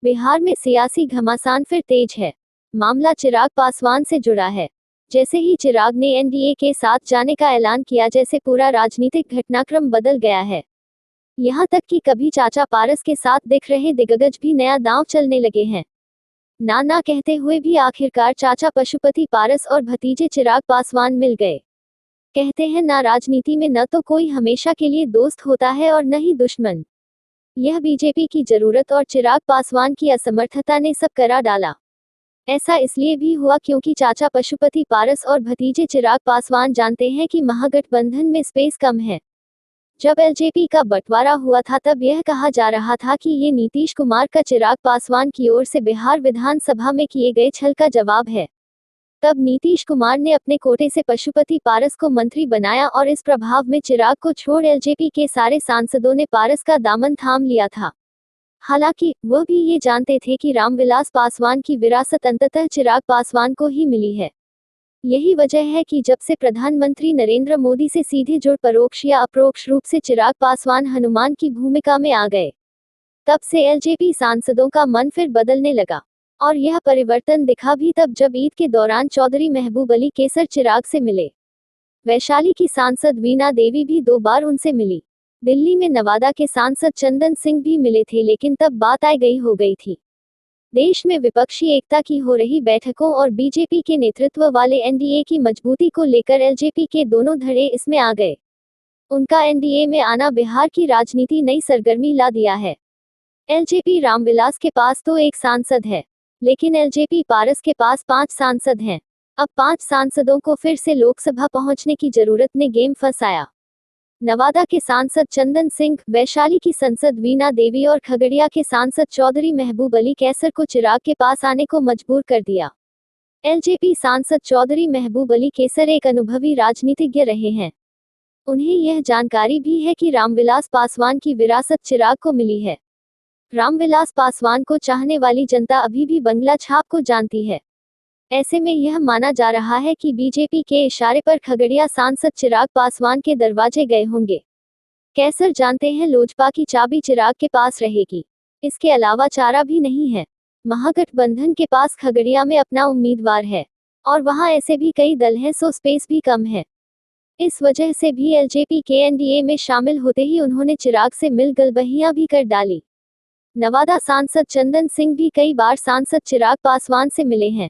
बिहार में सियासी घमासान फिर तेज है। मामला चिराग पासवान से जुड़ा है। जैसे ही चिराग ने एनडीए के साथ जाने का ऐलान किया, जैसे पूरा राजनीतिक घटनाक्रम बदल गया है। यहां तक कि कभी चाचा पारस के साथ दिख रहे दिग्गज भी नया दांव चलने लगे हैं। ना कहते हुए भी आखिरकार चाचा पशुपति पारस और भतीजे चिराग पासवान मिल गए। कहते हैं ना, राजनीति में न तो कोई हमेशा के लिए दोस्त होता है और न ही दुश्मन। यह बीजेपी की जरूरत और चिराग पासवान की असमर्थता ने सब करा डाला। ऐसा इसलिए भी हुआ क्योंकि चाचा पशुपति पारस और भतीजे चिराग पासवान जानते हैं कि महागठबंधन में स्पेस कम है। जब एलजेपी का बंटवारा हुआ था, तब यह कहा जा रहा था कि ये नीतीश कुमार का चिराग पासवान की ओर से बिहार विधानसभा में किए गए छल का जवाब है। तब नीतीश कुमार ने अपने कोटे से पशुपति पारस को मंत्री बनाया और इस प्रभाव में चिराग को छोड़ एलजेपी के सारे सांसदों ने पारस का दामन थाम लिया था। हालांकि वह भी ये जानते थे कि रामविलास पासवान की विरासत अंततः चिराग पासवान को ही मिली है। यही वजह है कि जब से प्रधानमंत्री नरेंद्र मोदी से सीधे जुड़ परोक्ष या अपरोक्ष रूप से चिराग पासवान हनुमान की भूमिका में आ गए, तब से एलजेपी सांसदों का मन फिर बदलने लगा। और यह परिवर्तन दिखा भी तब जब ईद के दौरान चौधरी महबूब अली कैसर चिराग से मिले। वैशाली की सांसद वीणा देवी भी 2 बार उनसे मिली। दिल्ली में नवादा के सांसद चंदन सिंह भी मिले थे, लेकिन तब बात आई गई हो गई थी। देश में विपक्षी एकता की हो रही बैठकों और बीजेपी के नेतृत्व वाले एनडीए की मजबूती को लेकर एलजेपी के दोनों धड़े इसमें आ गए। उनका एनडीए में आना बिहार की राजनीति नई सरगर्मी ला दिया है। एलजेपी रामविलास के पास तो 1 सांसद है, लेकिन एलजेपी पारस के पास 5 सांसद हैं। अब 5 सांसदों को फिर से लोकसभा पहुंचने की जरूरत ने गेम फंसाया। नवादा के सांसद चंदन सिंह, वैशाली की संसद वीणा देवी और खगड़िया के सांसद चौधरी महबूब अली कैसर को चिराग के पास आने को मजबूर कर दिया। एलजेपी सांसद चौधरी महबूब अली कैसर एक अनुभवी राजनीतिज्ञ रहे हैं। उन्हें यह जानकारी भी है कि रामविलास पासवान की विरासत चिराग को मिली है। रामविलास पासवान को चाहने वाली जनता अभी भी बंगला छाप को जानती है। ऐसे में यह माना जा रहा है कि बीजेपी के इशारे पर खगड़िया सांसद चिराग पासवान के दरवाजे गए होंगे। कैसर जानते हैं लोजपा की चाबी चिराग के पास रहेगी। इसके अलावा चारा भी नहीं है। महागठबंधन के पास खगड़िया में अपना उम्मीदवार है और वहां ऐसे भी कई दल हैं, सो स्पेस भी कम है। इस वजह से भी एलजेपी के एनडीए में शामिल होते ही उन्होंने चिराग से मिल गलबहियां भी कर डाली। नवादा सांसद चंदन सिंह भी कई बार सांसद चिराग पासवान से मिले हैं।